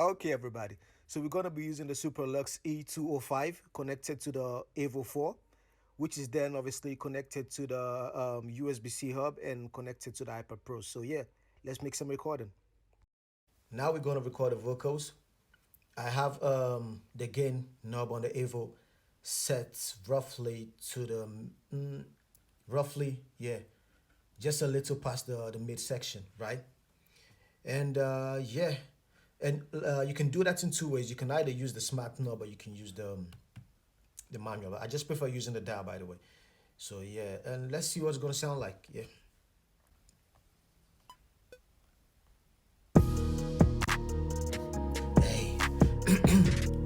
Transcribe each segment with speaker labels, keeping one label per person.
Speaker 1: Okay, everybody. So we're gonna be using the Superlux E205 connected to the Evo 4, which is then obviously connected to the USB-C hub and connected to the iPad Pro. So yeah, let's make some recording. Now we're gonna record the vocals. I have the gain knob on the Evo set roughly to the roughly, yeah, just a little past the midsection, right? And yeah, and you can do that in two ways. You can either use the smart knob or you can use the manual. I just prefer using the dial, by the way. So yeah, and let's see what it's gonna sound like. Yeah. Hey,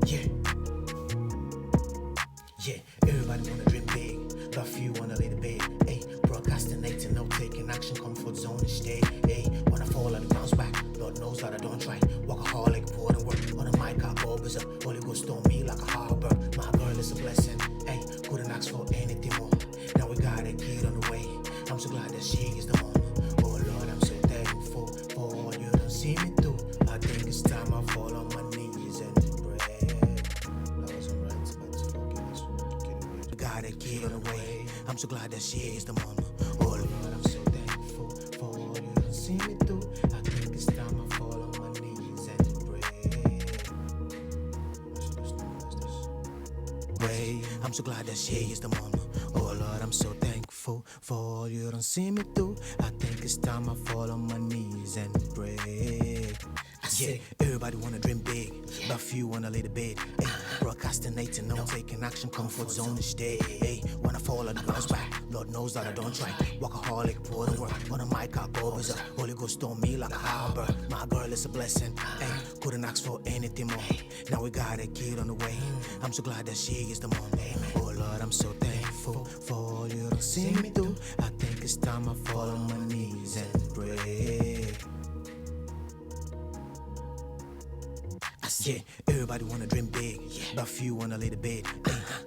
Speaker 1: yeah, yeah. Everybody wanna dream big, but few wanna lay the bed. Hey, procrastinating, no taking action, comfort zone instead. Hey, wanna fall and bounce back. Lord knows that I don't try. Workaholic, pour and work on the mic. I go berserk. Holy Ghost on me like a harbor. My girl is a blessing. Hey, couldn't ask for anything more. Now we got a kid on the way. I'm so glad that she is the one. Oh Lord, I'm so thankful for all you done see me through. I think it's time I fall on my knees and pray. That wasn't right, but forgive us. We got a kid on the way. I'm so glad that she is the mom. Oh Lord, I'm so thankful for all you done see me through. I think it's time I fall on my knees and pray. I'm so glad that she is the mom. Oh Lord, I'm so thankful for all you don't see me through. I think it's time I fall on my knees and pray. Yeah, everybody wanna dream big, but few wanna lay the bed. Hey, procrastinating, no taking action, comfort zone instead. Hey, wanna fall on the bounce back. Lord knows that I don't try. Workaholic, pour the work on the mic. I go berserk. Holy Ghost on me like a harbor. My girl is a blessing. Hey, couldn't ask for anything more. Now we got a kid on the way. I'm so glad that she is the mom. Oh Lord, I'm so thankful for all you don't see me through. I think it's time I fall on my knees and pray. Yeah, everybody wanna dream big, but few wanna lay the bed.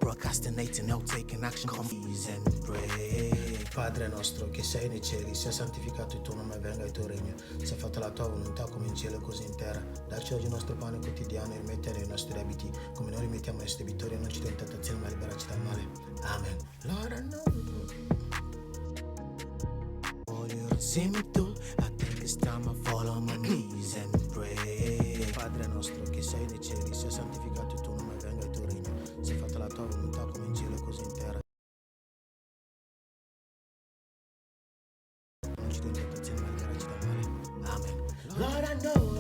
Speaker 1: Procrastinating, no taking action, come ease and pray. Padre nostro che sei nei cieli, sia santificato il tuo nome, venga il tuo regno. Sia fatta la tua volontà come in cielo così in terra. Dacci oggi il nostro pane quotidiano e rimetti ai nostri debiti, come noi rimettiamo ai nostri debitori, e non ci dia in tentazione, ma liberaci dal male. Amen. Lord, I know all you don't see me through. I think it's time I fall on my knees and pray. Padre nostro che sei nei cieli, sia santificato il tuo nome, venga il tuo regno. Sia fatta la tua volontà come in cielo così in terra. Non ci dia in tentazione, ma liberaci dal male. Amen. Lord, I know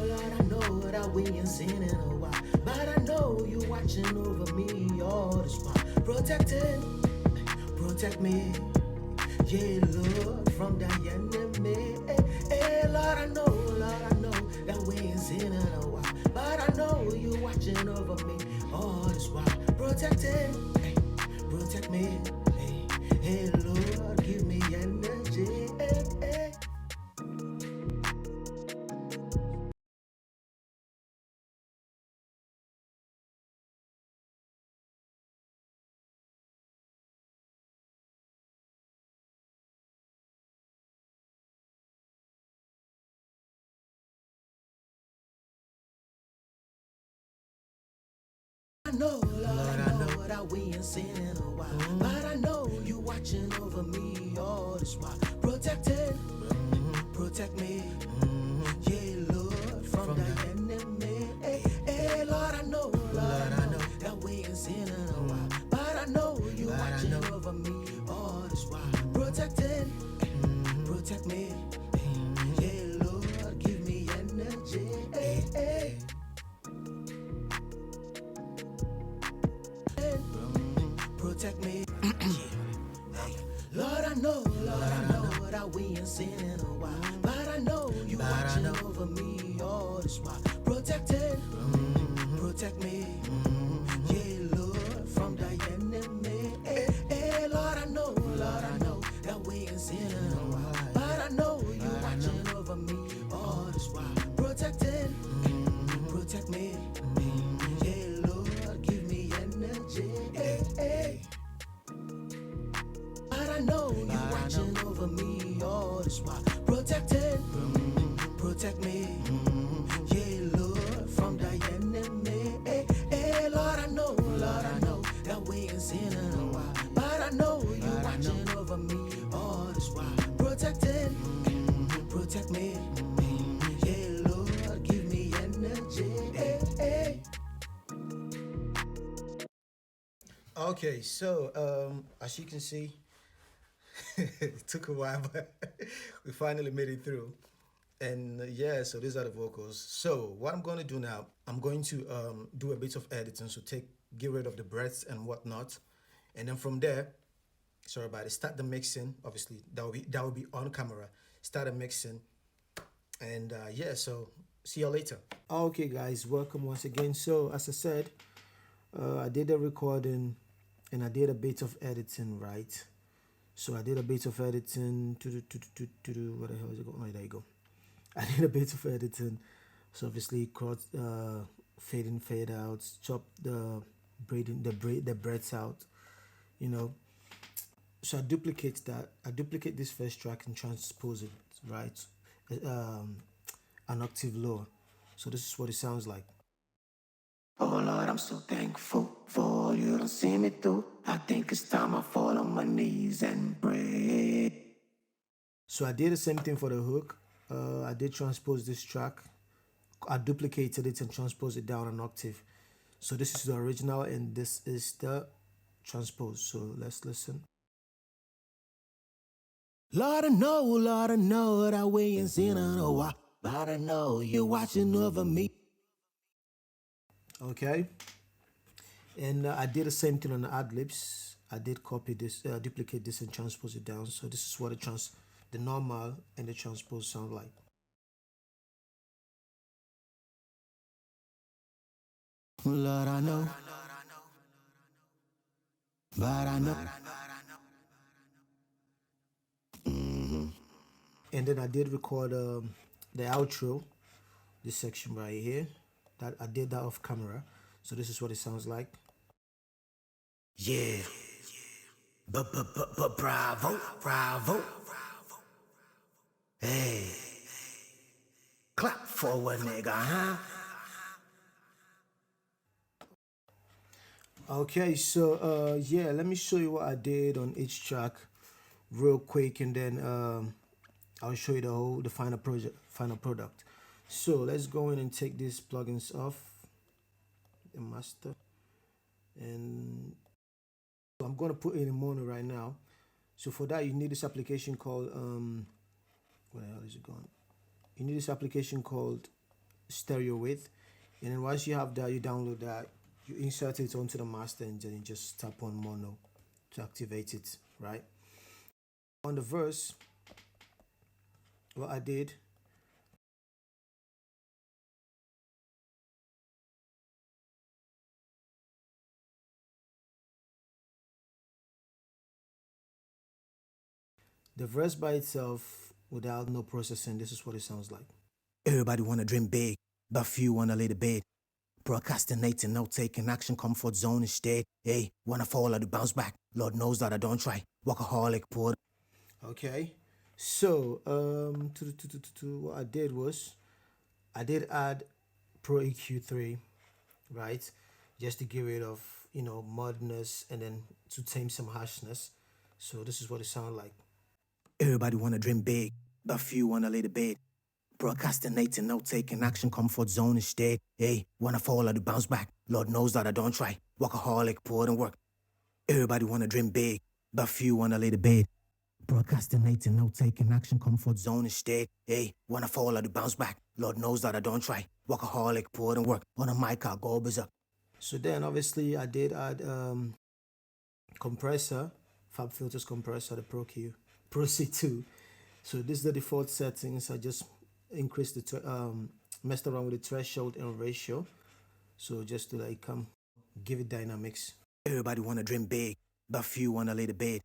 Speaker 1: that we ain't seen in a while, but I know you watching over me all this while. Protect me, yeah, Lord, from the enemy. Hey, Lord, I know that we ain't seen in a while, but I know you watching over me all this while. Protect me, hey, Lord, give me energy. Hey. I know that we ain't seen in a while, but I know you watching over me all this while. Protect me, yeah, Lord, from the enemy. Hey, Lord, I know that we ain't seen in a while, but I know you watching over me all this while. Protect me, yeah, Lord, give me energy. Hey. Protect me. Lord, I know that we ain't seen in a while, but I know you watching over me all this while. Protect me, yeah, Lord, from the enemy. Hey, Lord, I know that we ain't seen in a while, but I know you watching over me all this while. Protect me, yeah, Lord, give me energy. Hey. But I know you watching over me all this while. Protect me, yeah, Lord, from the me. Yeah, Lord, give me energy. Okay, so as you can see, it took a while, but we finally made it through. And yeah, so these are the vocals. So what I'm going to do now, I'm going to do a bit of editing, so get rid of the breaths and whatnot, and then from there, sorry about it, start the mixing. Obviously, that will be on camera. Start the mixing, and yeah, so see you later. Okay, guys, welcome once again. So as I said, I did the recording, and I did a bit of editing, right? So I did a bit of editing. What the hell is it going? Oh, there you go. I did a bit of editing. So obviously, fade in, fade out, chop the the breaths out, you know. So I duplicate that. I duplicate this first track and transpose it, right? An octave lower. So this is what it sounds like. Oh Lord, I'm so thankful for all you done see me through. I think it's time I fall on my knees and pray. So I did the same thing for the hook. I did transpose this track. I duplicated it and transposed it down an octave. So this is the original and this is the transpose. So let's listen. Lord, I know that we ain't seen in a while. Lord, I know you're watching over me. Okay. And I did the same thing on the ad libs. I did copy this, duplicate this, and transpose it down. So this is what the normal and the transpose sound like. Lord, I know, but I know. And then I did record the outro, this section right here. That I did that off camera. So this is what it sounds like. Yeah. Bravo, bravo. Hey. Clap for a nigga, huh? Okay, so yeah, let me show you what I did on each track real quick, and then I'll show you the final product. So let's go in and take these plugins off the master, and I'm gonna put it in mono right now. So for that, you need this application called where the hell is it going? You need this application called Stereo Width, and then once you have that, you download that, you insert it onto the master, and then you just tap on mono to activate it, right? On the verse, what I did, the verse by itself without no processing, this is what it sounds like. Everybody wanna dream big, but few wanna lay the bed. Procrastinating, no taking action, comfort zone instead. Hey, wanna fall or to bounce back. Lord knows that I don't try. Workaholic, poor. Okay, so what I did was I did add Pro EQ3, right? Just to get rid of mudness and then to tame some harshness. So this is what it sounds like. Everybody wanna dream big, but few wanna lay the bed. Procrastinating, no taking action, comfort zone instead. Hey, wanna fall or to bounce back. Lord knows that I don't try. Workaholic, poor and work. Everybody wanna dream big, but few wanna lay the bed. Procrastinating, no taking action, comfort zone instead. Hey, wanna fall or to bounce back. Lord knows that I don't try. Workaholic, poor and work. On a mic, I'll go berserk. So then obviously I did add compressor, Fab Filters compressor, the Pro C2. So this is the default settings. I just increased messed around with the threshold and ratio. So just to give it dynamics. Everybody wanna dream big, but few wanna lay the bed.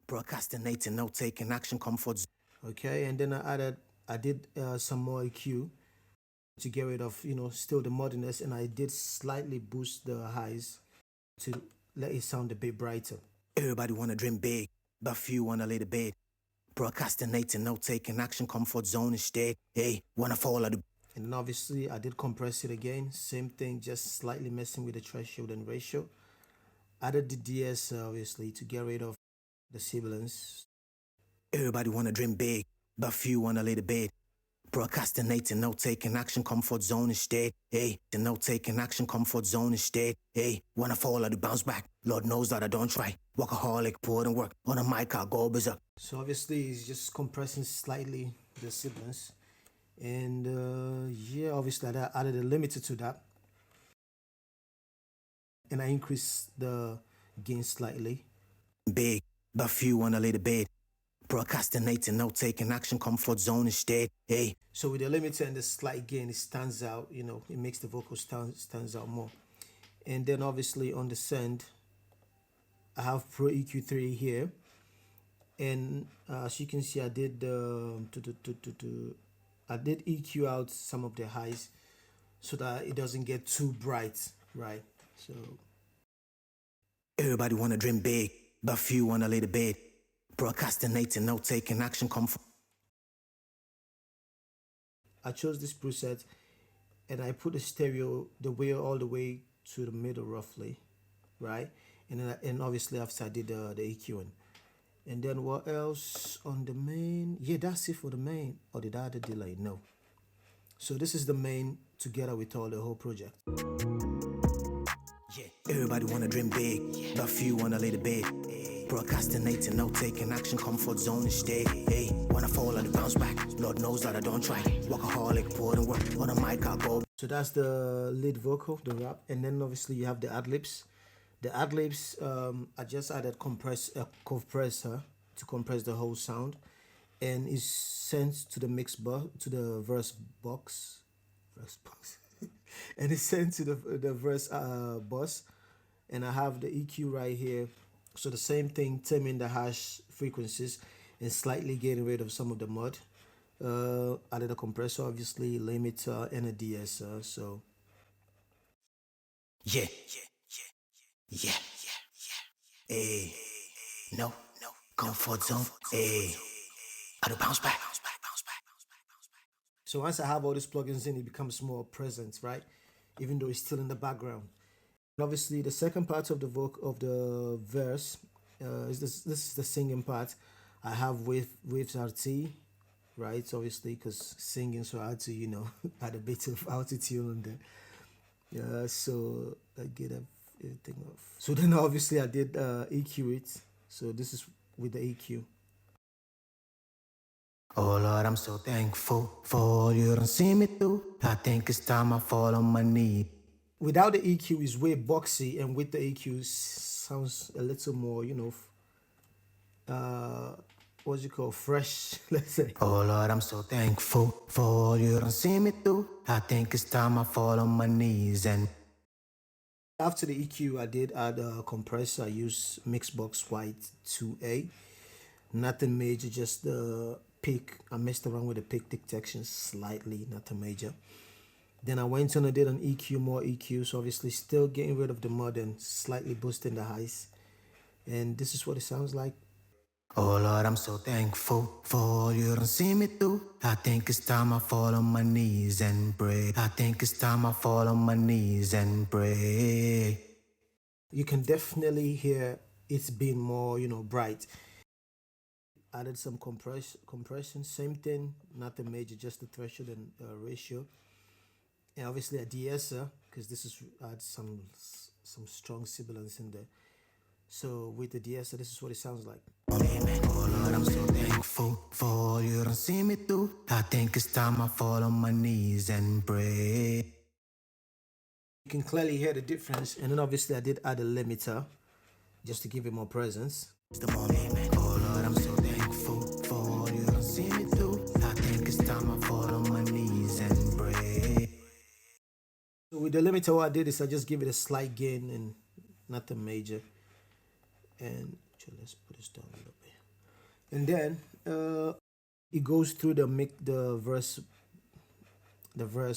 Speaker 1: Procrastinating, no taking action, comfort. Okay, and then I did some more EQ to get rid of still the muddiness, and I did slightly boost the highs to let it sound a bit brighter. Everybody wanna dream big, but few wanna lay the bed. Procrastinating, no taking action, comfort zone instead. Hey, wanna fall out. And then obviously I did compress it again, same thing, just slightly messing with the threshold and ratio. Added the DS obviously to get rid of the sibilance. Everybody wanna dream big, but few wanna lay the bed. Procrastinating, no taking action, comfort zone instead. Hey, no taking action, comfort zone instead. Hey, when I fall, I do bounce back. Lord knows that I don't try. Workaholic, put in work. On a mic, I go berserk. So obviously, it's just compressing slightly the siblings. And yeah, obviously, I added a limiter to that. And I increased the gain slightly. Big, but few on a little bit. Procrastinating, no taking action, comfort zone instead. Hey. So with the limiter and the slight gain, it stands out, you know, it makes the vocal stands out more. And then obviously on the send, I have Pro EQ3 here. And as you can see, I did I did EQ out some of the highs so that it doesn't get too bright, right? So everybody wanna dream big, but few wanna lay the bed. Procrastinating, no taking action, comfort. I chose this preset and I put the stereo the way all the way to the middle roughly, right? And obviously after I did the EQing. And then what else on the main? Yeah, that's it for the main. Or did I add a delay? No. So this is the main together with all the whole project. Yeah, everybody wanna dream big, but few wanna lay the bed. Procrastinating, no taking action, comfort zone instead. Hey, when I fall, I bounce back. Lord knows that I don't try. Workaholic, put in work. On a mic, I go. So that's the lead vocal, the rap, and then obviously you have the ad libs. The ad libs, I just added compressor to compress the whole sound, and it's sent to the mix box, to the verse box, and it's sent to the verse bus, and I have the EQ right here. So the same thing, trimming the hash frequencies and slightly getting rid of some of the mud. Added a compressor, obviously, limiter, and a de-esser. So yeah. Hey, no, comfort zone. Hey, I do bounce back. So once I have all these plugins in, it becomes more present, right? Even though it's still in the background. And obviously, the second part of the verse is this is the singing part. I have waves RT, right? Obviously, because singing, so I had to, you know, add a bit of altitude on there. Yeah, so I get everything off. So then obviously I did EQ it. So this is with the EQ. Oh Lord, I'm so thankful for all you don't see me through. I think it's time I fall on my knee. Without the EQ is way boxy, and with the EQ sounds a little more, you know, what's it called, fresh, let's say. Oh Lord, I'm so thankful for all you don't see me through. I think it's time I fall on my knees. And after the EQ, I did add a compressor. I used Mixbox White 2A. Nothing major, just the peak. I messed around with the peak detection slightly, nothing major. Then I went on and did an EQ, more EQ. So obviously still getting rid of the mud and slightly boosting the highs. And this is what it sounds like. Oh Lord, I'm so thankful for all you don't see me through. I think it's time I fall on my knees and pray. I think it's time I fall on my knees and pray. You can definitely hear it's been more, you know, bright. Added some compression, same thing, nothing major, just the threshold and ratio. And obviously a de-esser, because this is add some strong sibilance in there. So with the de-esser, this is what it sounds like. Oh Lord, I'm so thankful for all you don't see me through. I think it's time I fall on my knees and pray. You can clearly hear the difference. And then obviously I did add a limiter just to give it more presence. It's the moment, man. Oh Lord, I'm so thankful for all you don't see me through. I think it's time I fall on my knees and pray. So with the limiter, what I did is I just give it a slight gain and nothing major. And let's put this down a little bit. And then it goes through the verse,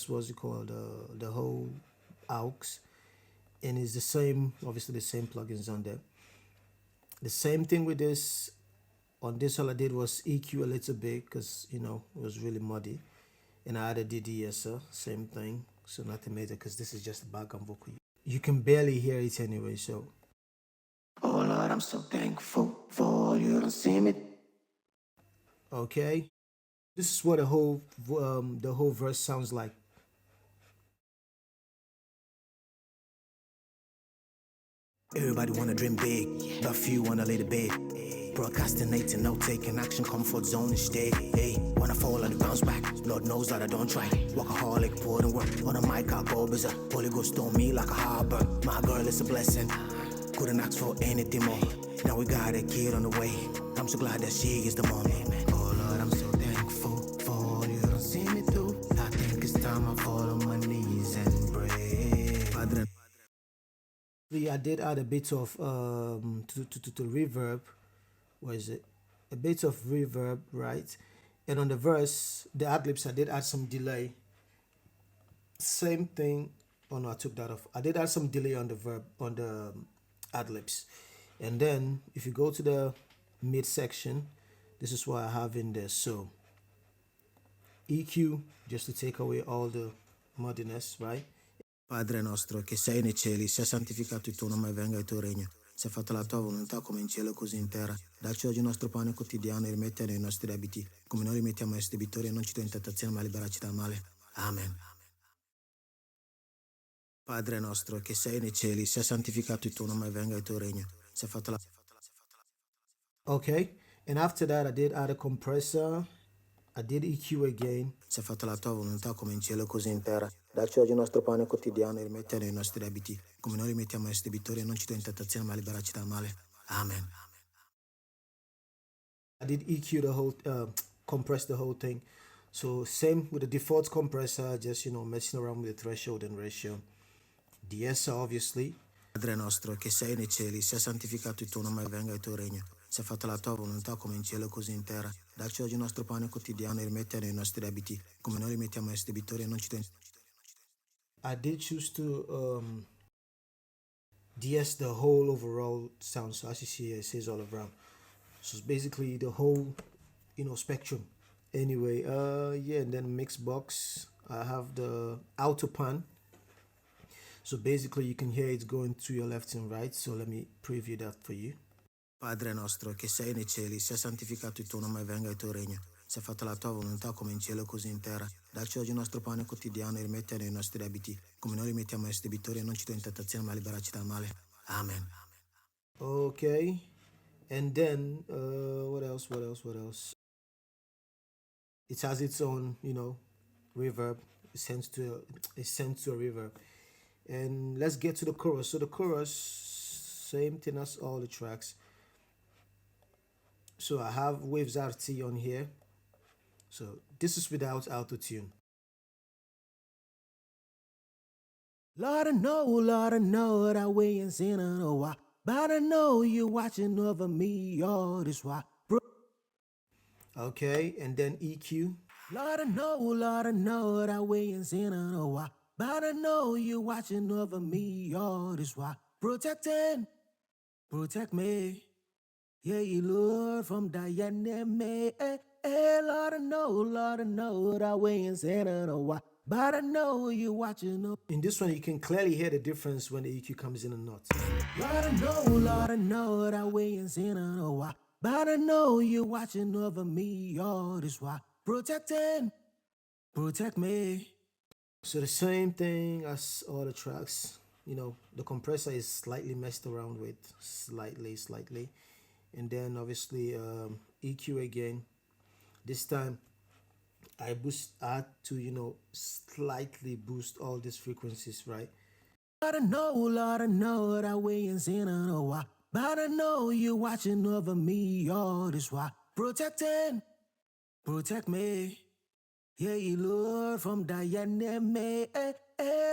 Speaker 1: what's it called, the whole aux, and it's the same, obviously the same plugins on there. The same thing with this. On this, all I did was EQ a little bit because, you know, it was really muddy, and I added the de-esser, same thing, so nothing major because this is just a background vocal. You can barely hear it anyway. So oh Lord, I'm so thankful for all you don't see me. Okay. This is what the whole verse sounds like. Everybody wanna dream big, but few wanna lay the bed. Procrastinating, no taking action, comfort zone instead. Hey, wanna fall on the bounce back. Lord knows that I don't try. Workaholic, put in work. On a mic, I go berserk. Holy Ghost on me like a harbor. My girl is a blessing. Couldn't ask for anything more. Now we got a kid on the way. I'm so glad that she is the mom. Oh Lord, I'm so thankful for all you don't see me through. I think it's time I fall on my knees and pray. Padre. I did add a bit of to reverb. What is it? A bit of reverb, right? And on the verse, the ad-libs, I did add some delay. Same thing. Oh no, I took that off. I did add some delay on the verb, on the ad-libs. And then if you go to the mid section, this is what I have in there. So EQ, just to take away all the muddiness, right? Padre nostro che sei nei cieli, sia santificato il tuo nome, venga il tuo regno. Sia fatta la tua volontà come in cielo così in terra. Dacci oggi il nostro pane quotidiano e rimetti a noi i nostri debiti, come noi rimettiamo ai nostri debitori e non ci dai in tentazione, ma liberaci dal male. Amen. Padre nostro che sei nei cieli, sia santificato il tuo nome, venga il tuo regno. Sia fatta la... Okay, and after that I did add a compressor. I did EQ again. Sia fatta la tua volontà come in cielo così in terra. Dacci oggi il nostro pane quotidiano e rimetti a noi i nostri debiti, come noi rimettiamo ai nostri debitori e non ci dai in tentazione, ma liberaci dal male. Amen. I did EQ the whole, compress the whole thing. So same with the default compressor, just, messing around with the threshold and ratio. DS obviously. Padre nostro che sei nei cieli, sia santificato il tuo nome, venga il tuo regno. Sia fatta la tua volontà come in cielo così in terra. Dacci oggi il nostro pane quotidiano e rimetti a noi i nostri debiti, come noi rimettiamo ai nostri debitori e non ci dai. I did choose to DS the whole overall sound. So as you see, it says all around. So it's basically the whole, spectrum. Anyway, yeah, and then mix box. I have the auto pan. So basically you can hear it going to your left and right. So let me preview that for you. Padre nostro che sei nei cieli, sia santificato il tuo nome, venga il tuo regno. Sia fatta la tua volontà come in cielo così in terra. Dacci oggi il nostro pane quotidiano e rimetti a noi i nostri debiti, come noi rimettiamo ai nostri debitori e non ci dai in tentazione, ma liberaci dal male. Amen. Okay. And then what else? It has its own, reverb. It sends to a reverb. And let's get to the chorus. So the chorus, same thing as all the tracks. So I have Waves RT on here. So this is without auto-tune. Lord, I know that we ain't seen in a while. But I know you're watching over me all this while. Okay, and then EQ. Lord, I know that we ain't seen in a while. But I know you're watching over me all this while. Protect me. Yeah, you Lord from the enemy. Lord, I know that we ain't seen in a while. But I know you're watching up. In this one, you can clearly hear the difference when the EQ comes in or not. Lord, I know that we ain't seen in a while. But I know you're watching over me all this while. Protect me. So the same thing as all the tracks. The compressor is slightly messed around with, slightly. And then obviously EQ again. This time I had to, slightly boost all these frequencies, right? Lord, I know that we ain't seen in a while. But I know you're watching over me all this while. Protect me. Yeah, you Lord from the enemy.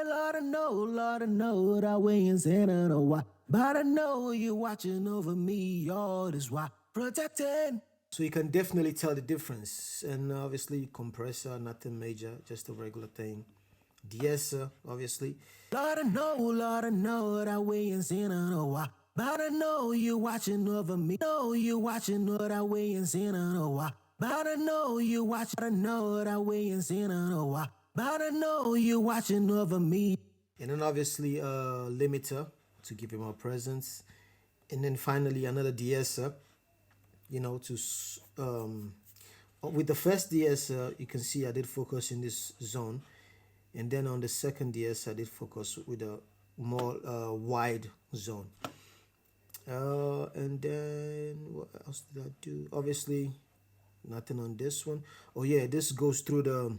Speaker 1: Lord, I know that we ain't seen in a while. But I know you're watching over me all this while. Protecting. So you can definitely tell the difference. And obviously compressor, nothing major, just a regular thing. De-esser, obviously. Lord, I know that we ain't seen in a while. But I know you're watching over me. Know you're watching that we ain't seen in a while. But I know you watch. I know that we ain't seen in a while. But I know you watching over me. And then obviously a limiter to give you more presence. And then finally another de-esser, to with the first DS, you can see I did focus in this zone, and then on the second DS I did focus with a more wide zone. And then what else did I do? Obviously nothing on this one. Oh yeah, this goes through the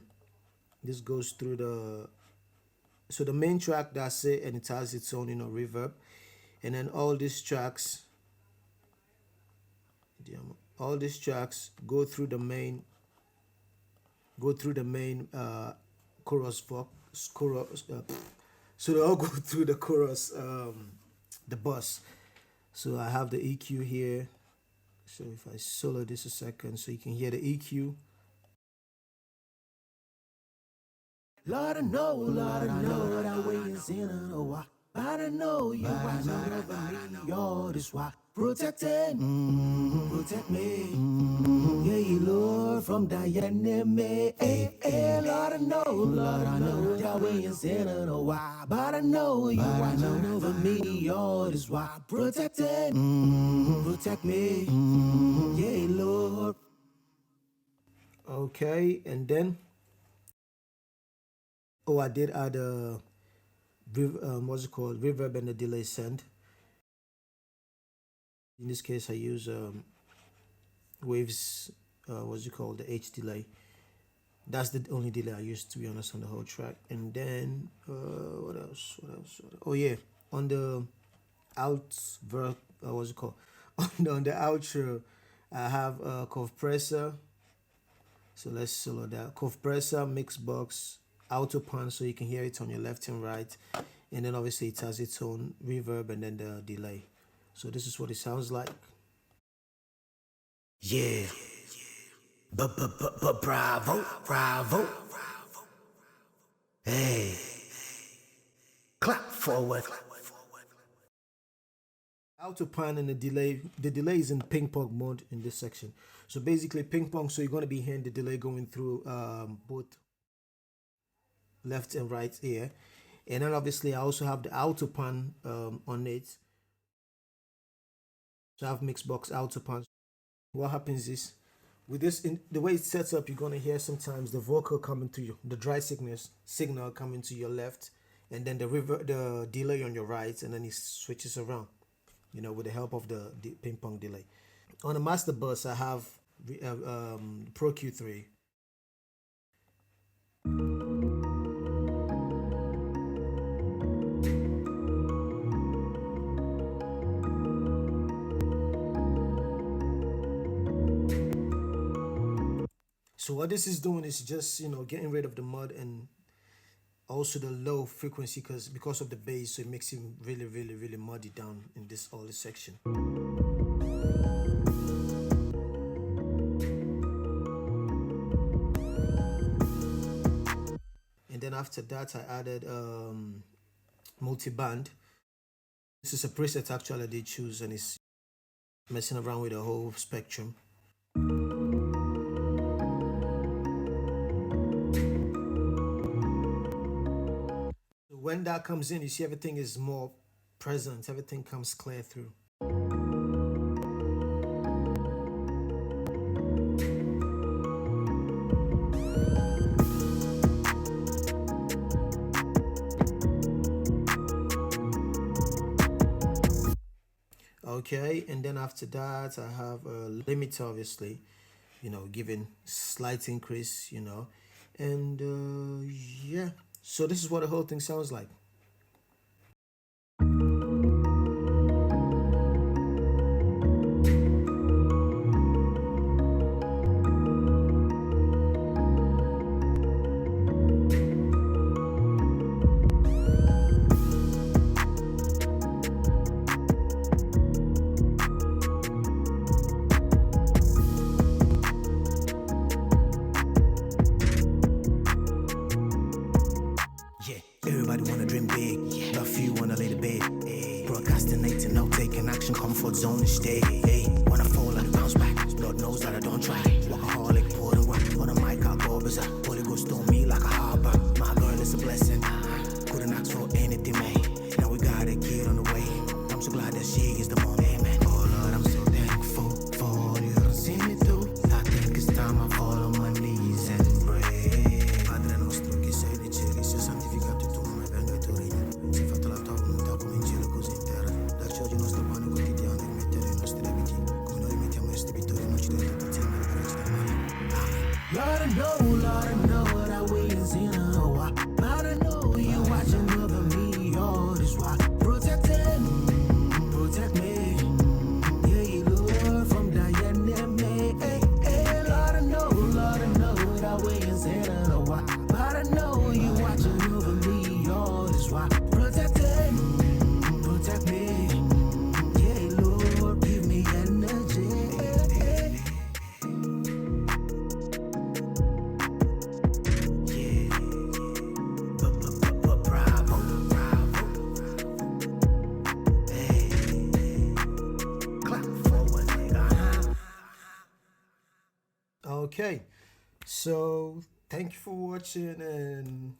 Speaker 1: so the main track, that's it, and it has its own, you know, reverb. And then all these tracks go through the main chorus, so they all go through the chorus, the bus. So I have the EQ here. So if I solo this a second, so you can hear the EQ. Lord, I know that way is in a while. But I know you watch over me all this while. Protect me, yeah, Lord, from the enemy. Hey, Lord, I know that way is in a while. But I know you watch over me all this while. Protect me, yeah, Lord. Okay, and then I did add a what's it called, reverb and a delay send. In this case I use Waves, what's it called, the H delay. That's the only delay I used, to be honest, on the whole track. And then what else? Oh yeah, on the what's it called, on the outro I have a compressor. So let's solo that. Compressor, mix box, auto pan, so you can hear it on your left and right, and then obviously it has its own reverb and then the delay. So this is what it sounds like. Yeah. Bravo. Hey. Clap forward. Auto pan and the delay is in ping pong mode in this section. So basically ping pong, so you're going to be hearing the delay going through both left and right ear. And then obviously I also have the auto pan on it. So I have mix box auto pan. What happens is, with this, the way it's set up, you're going to hear sometimes the vocal coming to you, the dry signal coming to your left, and then the delay on your right, and then it switches around, you know, with the help of the ping pong delay. On the master bus I have Pro Q3. So what this is doing is just, you know, getting rid of the mud and also the low frequency, because of the bass, so it makes it really muddy down in this section. And then after that I added multi-band. This is a preset actually I did choose, and it's messing around with the whole spectrum. When that comes in, you see everything is more present, everything comes clear through. Okay, and then after that I have a limiter, obviously, you know, giving slight increase, you know, and yeah. So this is what the whole thing sounds like. Everybody wanna dream big, but few wanna lay the bed. Procrastinating, no taking action, comfort zone and stay. Wanna fall and bounce back, Lord knows that I don't try. Workaholic, pour the work, on the mic I'll go berserk. Holy Ghost on me like a harbor, my girl is a blessing. Couldn't ask for anything, man. Now we got a kid on the way. I'm so glad that she is the mom, man. Oh Lord, I'm so thankful for all you done seen me through. I think it's time I fall oggi il nostro pane quotidiano rimettere i nostri debiti come noi rimettiamo i nostri debitori, noi ci dedichiamo alle ragazzi del male. Lord, I know what I wait in a while. Lord, I know you watching over me all this while. Protect me, yeah, Lord, from the enemy. Hey, Lord, I know what I wait in a while. Lord, I know you watching over me all this while. Protect me, yeah, Lord, give me energy. Okay, so thank you for watching, and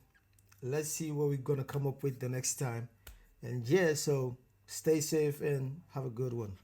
Speaker 1: let's see what we're gonna come up with the next time. And yeah, so stay safe and have a good one.